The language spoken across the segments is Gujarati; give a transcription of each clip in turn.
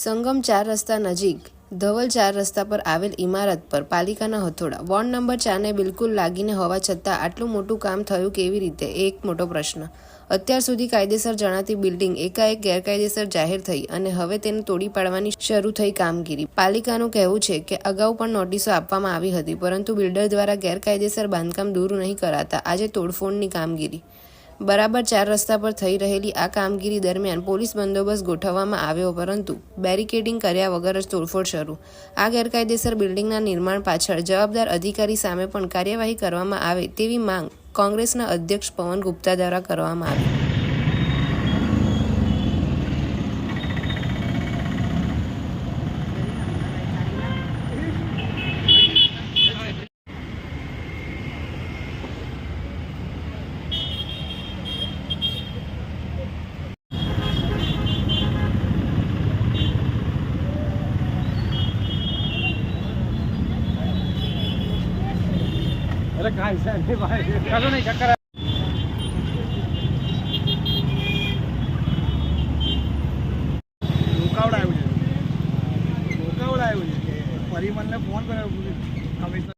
સંગમ 4 રસ્તા નજીક ધવલ 4 રસ્તા પર આવેલ ઇમારત પર પાલિકાના હથોડા. વોર્ડ નંબર 4ને બિલકુલ લાગીને હોવા છતાં આટલું મોટું કામ થયું કેવી રીતે? એ એક મોટો પ્રશ્ન. અત્યાર સુધી કાયદેસર જણાતી બિલ્ડિંગ એકાએક ગેરકાયદેસર જાહેર થઈ અને હવે તેને તોડી પાડવાની શરૂ થઈ કામગીરી. પાલિકાનું કહેવું છે કે અગાઉ પણ નોટિસો આપવામાં આવી હતી, પરંતુ બિલ્ડર દ્વારા ગેરકાયદેસર બાંધકામ દૂર નહીં કરાતા આજે તોડફોડની કામગીરી. બરાબર 4 રસ્તા પર થઈ રહેલી આ કામગીરી દરમિયાન પોલીસ બંદોબસ્ત ગોઠવવામાં આવ્યો, પરંતુ બેરિકેડિંગ કર્યા વગર જ તોડફોડ શરૂ. આ ગેરકાયદેસર બિલ્ડિંગના નિર્માણ પાછળ જવાબદાર અધિકારી સામે પણ કાર્યવાહી કરવામાં આવે તેવી માંગ કોંગ્રેસના અધ્યક્ષ પવન ગુપ્તા દ્વારા કરવામાં આવી. अरे काय नहीं भाई चलो नहीं चक्कर रोकावडाયું છે પરિવહનને ફોન કર્યો કમિશનર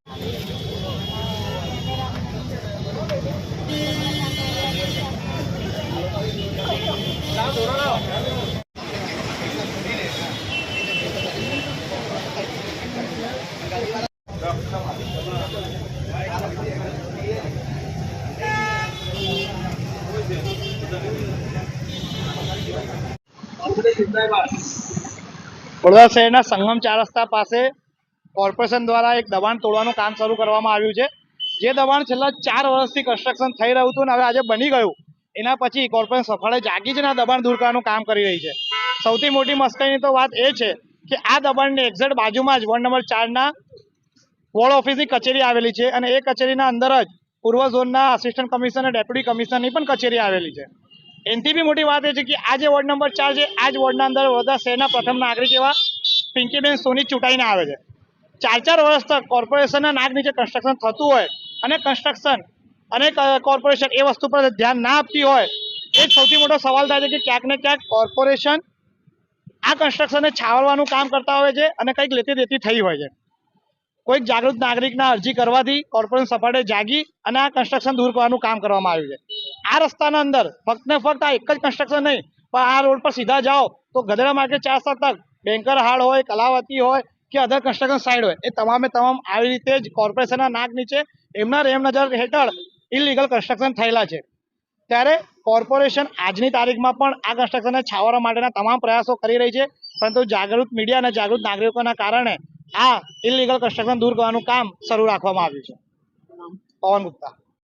વડોદરા શહેરના સંગમ 4 રસ્તા પાસે કોર્પોરેશન દ્વારા એક દબાણ તોડવાનું કામ શરૂ કરવામાં આવ્યું છે. જે દબાણ છેલ્લા 4 વર્ષથી કન્સ્ટ્રક્શન થઈ રહ્યું હતું અને હવે આજે બની ગયું, એના પછી કોર્પોરેશન સફળે જાગી છે અને આ દબાણ દૂર કરવાનું કામ કરી રહી છે. સૌથી મોટી મસ્કરીની તો વાત એ છે કે આ દબાણની એક્ઝેક્ટ બાજુમાં જ વોર્ડ નંબર 4ના વોર્ડ ઓફિસની કચેરી આવેલી છે અને એ કચેરીના અંદર જ પૂર્વ ઝોનના આસિસ્ટન્ટ કમિશનર અને ડેપ્યુટી કમિશનરની પણ કચેરી આવેલી છે. એનાથી બી મોટી વાત એ છે કે આ જે વોર્ડ નંબર 4 છે, આ જ વોર્ડના અંદર વડોદરા શહેરના પ્રથમ નાગરિક એવા પિંકીબેન સોની ચૂંટાઈને આવે છે. 4 વર્ષ તક કોર્પોરેશનના નાક નીચે કન્સ્ટ્રક્શન થતું હોય અને કન્સ્ટ્રક્શન અને કોર્પોરેશન એ વસ્તુ પર ધ્યાન ના આપતી હોય, એ જ સૌથી મોટો સવાલ થાય છે કે ક્યાંક ને ક્યાંક કોર્પોરેશન આ કન્સ્ટ્રક્શનને છાવરવાનું કામ કરતા હોય છે અને કંઈક લેતી દેતી થઈ હોય છે. કોઈક જાગૃત નાગરિકના અરજી કરવાથી કોર્પોરેશન સફળે જાગી અને આ કન્સ્ટ્રક્શન દૂર કરવાનું કામ કરવામાં આવ્યું છે. આ રસ્તાના અંદર ફક્ત ને ફક્ત આ એક જ કન્સ્ટ્રક્શન નહીં, પણ આ રોડ પર સીધા જાઓ તો ગધેડા માર્કેટ 4 રસ્તા તક બેંકર હાડ હોય, કલાવતી હોય કે અધર કન્સ્ટ્રક્શન સાઇડ હોય, એ તમામે તમામ આવી રીતે જ કોર્પોરેશનના નાક નીચે એમના રેમ નજર હેઠળ ઇલીગલ કન્સ્ટ્રક્શન થયેલા છે. ત્યારે કોર્પોરેશન આજની તારીખમાં પણ આ કન્સ્ટ્રક્શનને છાવરવા માટેના તમામ પ્રયાસો કરી રહી છે, પરંતુ જાગૃત મીડિયા અને જાગૃત નાગરિકોના કારણે આ ઇલીગલ કન્સ્ટ્રક્શન દૂર કરવાનું કામ શરૂ રાખવામાં આવ્યું છે. પવન ગુપ્તા.